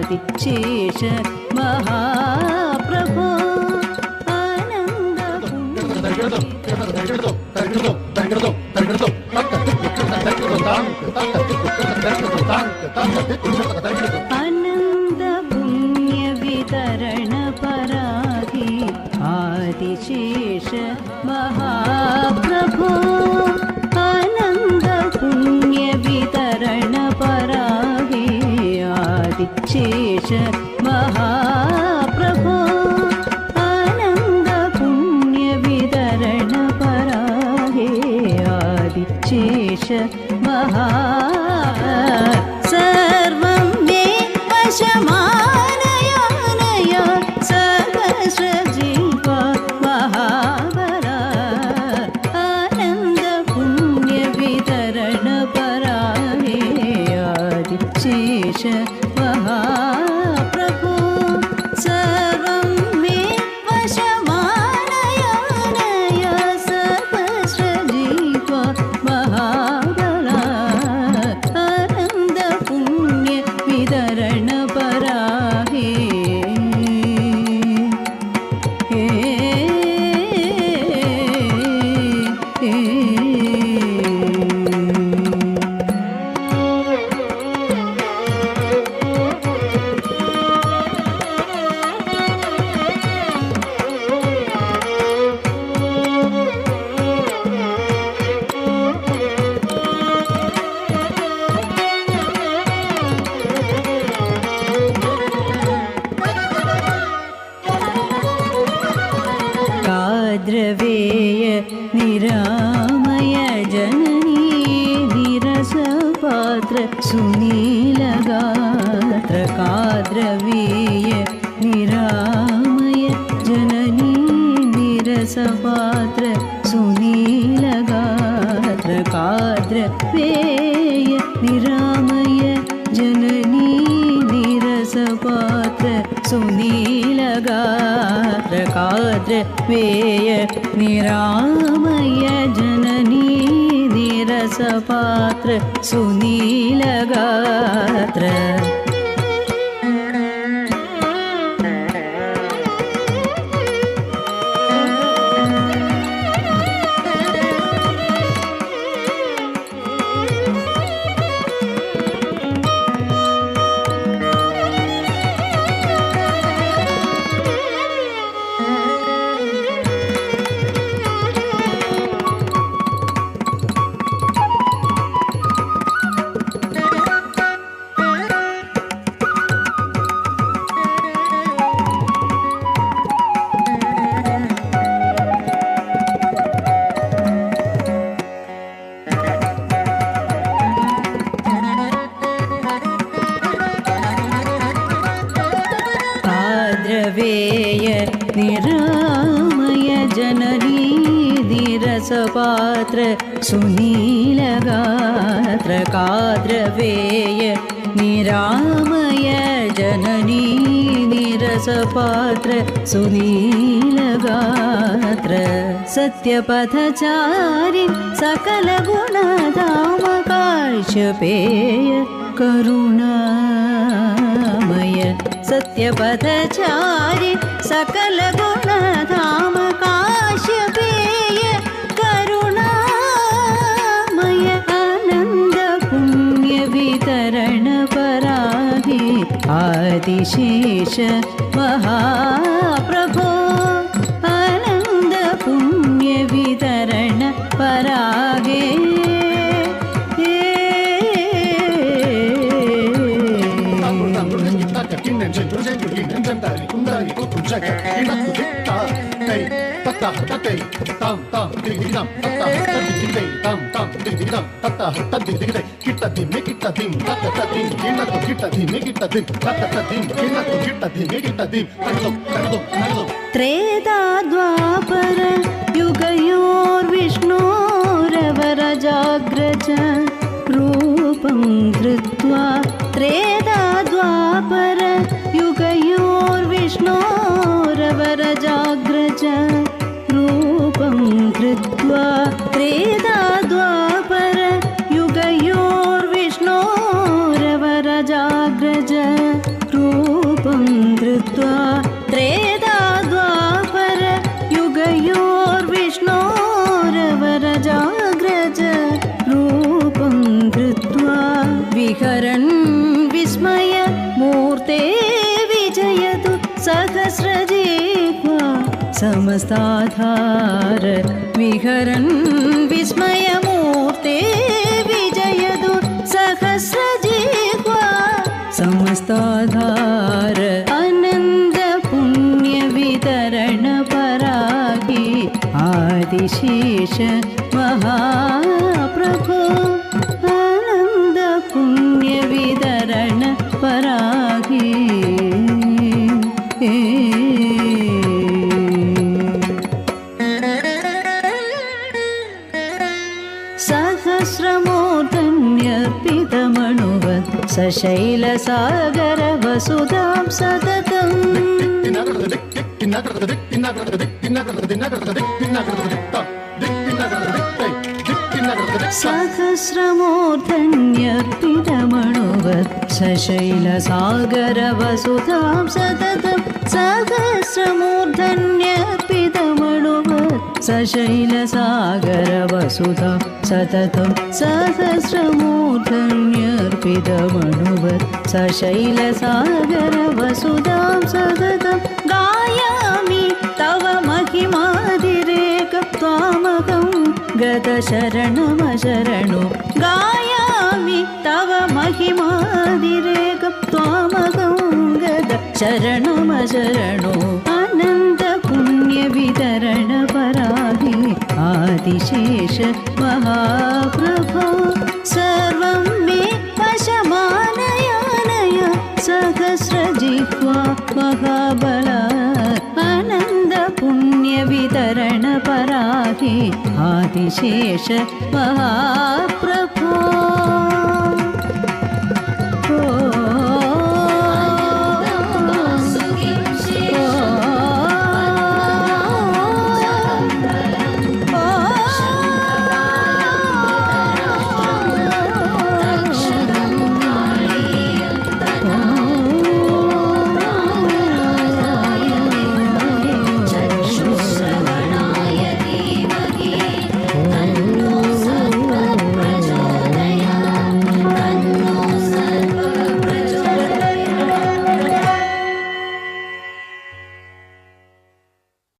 आदिशेष महाप्रभो आनन्द पुण्यवितरण पराहि आदिशेष महाप्रभो आनन्द पुण्यवितरण पराहि आदिशेष महाप्रभो आनन्द पुण्यवितरण पराहि आदिशेष महा सर्वं मे वशमानयानय सहस्रजीव महाबला आनन्द पुण्यवितरण पराहि आदिशेष महाप्रभो सर्वं मे वशमानयानय सहस्रजीव महाबला आनन्द पुण्यवितरण पराहि द्रवेय निरामय जननी निरसपात्र सुनीलगात्र काद्रवेय निरामय जननी निरसपात्र सुनीलगात्र काद्रवेय निरामय जननी निरसपात्र सुनीलगात्र काद्रवेय निरामय जननी निरसपात्र सुनीलगात्र द्रवेय निरामय जननी निरसपात्र सुनीलगात्र काद्रवेय निरामय जननी निरसपात्र सुनीलगात्र सत्यपथचारि सकलगुणधाम काश्यपेय करुणामय सत्यपथचारि सकलगुणधाम काश्यपेय करुणामय आनन्द पुण्यवितरण पराहि आदिशेष महाप्रभो आनन्द पुण्यवितरण परागे त्रेधा द्वापर युगयोर्विष्णोरवरजाग्रज रूपं धृत्वा त्रेधा द्वापर युगयोर्विष्णोरवरजाग्रज रूपं धृत्वा त्रेधा द्वापर युगयोर्विष्णोरवरजाग्रज रूपं मूर्ते विजयतु सहस्रजिह्वा समस्ताधार विहरन् विस्मयमूर्ते विजयतु सहस्रजिह्वा समस्ताधार आनन्द पुण्यवितरण पराहि आदिशेष महाप्रभो आनन्द पुण्यवितरण पराहि सहस्रमूर्धन्यर्पितमणुवत् सशैलसागर वसुधां सततम् सहस्रमूर्धन्यर्पितमणुवत् सशैलसागर वसुधां सततं सहस्रमूर्धन्यर्पितमणुवत् सशैलसागर वसुधां सततं सहस्रमूर्धन्यर्पितमणुवत् सशैलसागर वसुधां सततं गायामि तव महिमादिरेकं त्वामहं गतशरणमशरणो गायामि तव महिमादिरेकं त्वामहं गतशरणमशरणो आनन्द पुण्यवितरण पराहि आदिशेष महाप्रभो सर्वं मे वशमानयानय सहस्रजिह्वा महाबला आनन्द पुण्यवितरण पराहि आदिशेष महाप्रभो